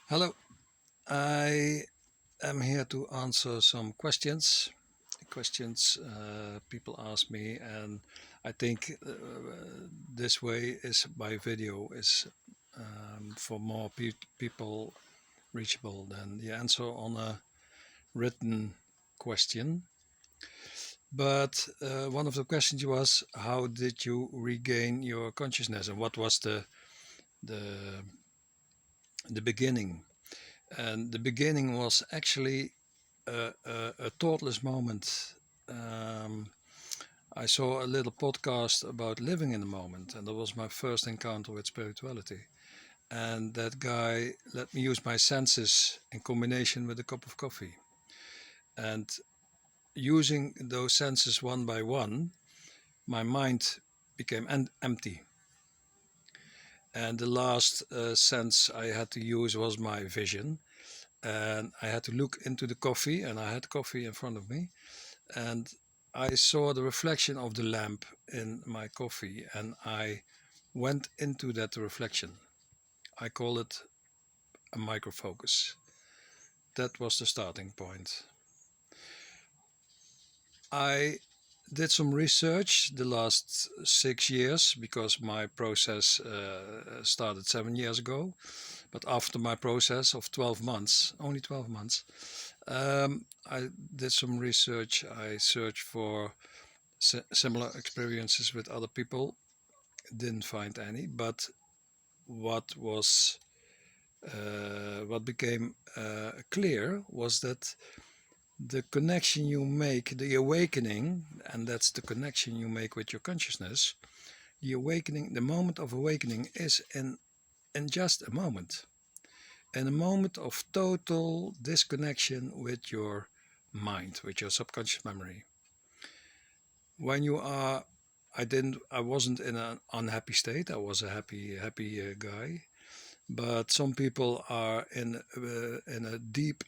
Hello, I am here to answer some questions people ask me, and I think this way is by video is for more people reachable than the answer on a written question. But one of the questions was, how did you regain your consciousness, and what was the the beginning? And the beginning was actually a thoughtless moment. Um, I saw a little podcast about living in the moment, and that was my first encounter with spirituality. And that guy let me use my senses in combination with a cup of coffee. And using those senses one by one, my mind became empty. And the last sense I had to use was my vision. And I had to look into the coffee, and I had coffee in front of me. And I saw the reflection of the lamp in my coffee, and I went into that reflection. I call it a microfocus. That was the starting point. I did some research the last 6 years because my process started 7 years ago. But after my process of 12 months, only 12 months, I did some research. I searched for similar experiences with other people. Didn't find any, but what was what became clear was that the connection you make, the awakening, and that's the connection you make with your consciousness. The awakening, the moment of awakening, is in just a moment, in a moment of total disconnection with your mind, with your subconscious memory. When you are I wasn't in an unhappy state. I was a happy guy. But some people are in a deep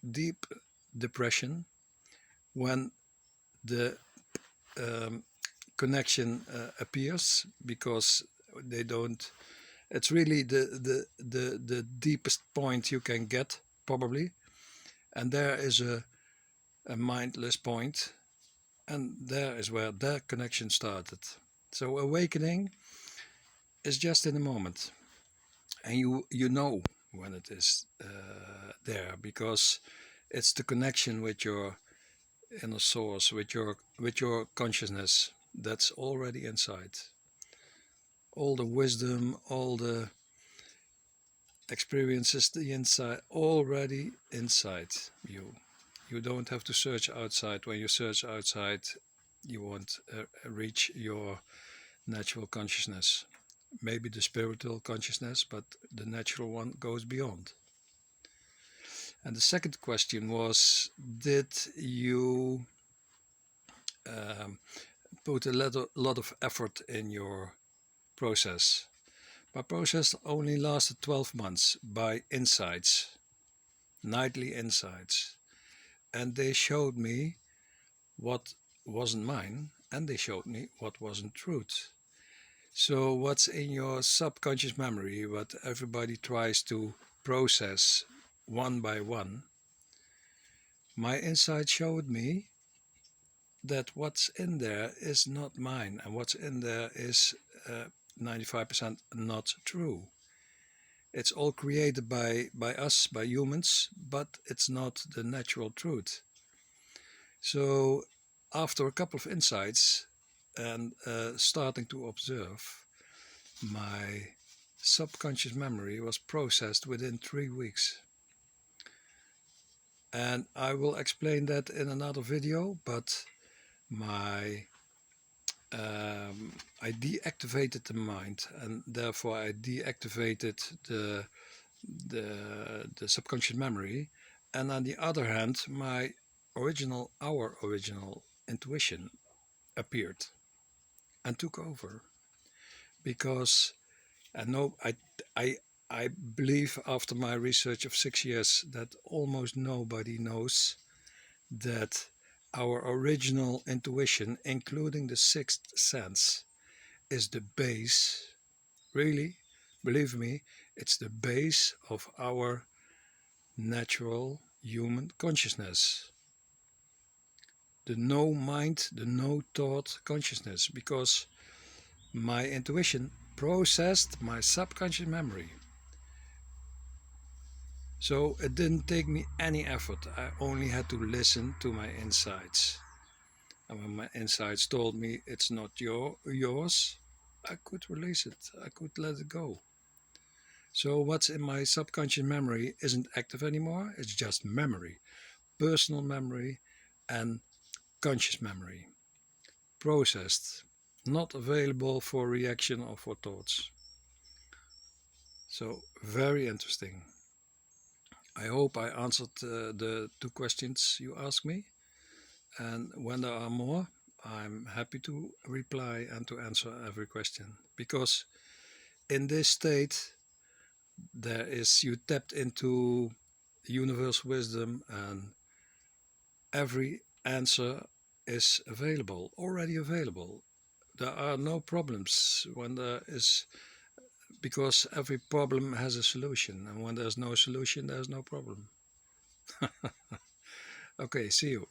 depression when the um, connection appears, because they don't. It's really the deepest point you can get, probably, and there is a mindless point, and there is where their connection started. So awakening is just in a moment, and you know when it is there, because it's the connection with your inner source, with your consciousness that's already inside. All the wisdom, all the experiences, the inside, already inside you. You don't have to search outside. When you search outside, you won't reach your natural consciousness. Maybe the spiritual consciousness, but the natural one goes beyond. And the second question was, did you um, put a lot of effort in your process? My process only lasted 12 months by insights, nightly insights. And they showed me what wasn't mine, and they showed me what wasn't truth. So, what's in your subconscious memory, what everybody tries to process one by one, my insight showed me that what's in there is not mine, and what's in there is 95% not true. It's all created by us, by humans, but it's not the natural truth. So, after a couple of insights and starting to observe, my subconscious memory was processed within 3 weeks. And I will explain that in another video, but my I deactivated the mind, and therefore I deactivated the subconscious memory. And on the other hand, our original intuition appeared and took over. Because I know I believe, after my research of 6 years, that almost nobody knows that our original intuition, including the sixth sense, is the base. Really, believe me, it's the base of our natural human consciousness, the no mind, the no thought consciousness, because my intuition processed my subconscious memory. So it didn't take me any effort. I only had to listen to my insights. And when my insights told me it's not yours, I could release it. I could let it go. So what's in my subconscious memory isn't active anymore. It's just memory, personal memory and conscious memory. Processed, not available for reaction or for thoughts. So very interesting. I hope I answered the two questions you asked me. And when there are more, I'm happy to reply and to answer every question. Because in this state, you tapped into universal wisdom, and every answer is available, already available. There are no problems when there is, because every problem has a solution, and when there's no solution, there's no problem. Okay, see you.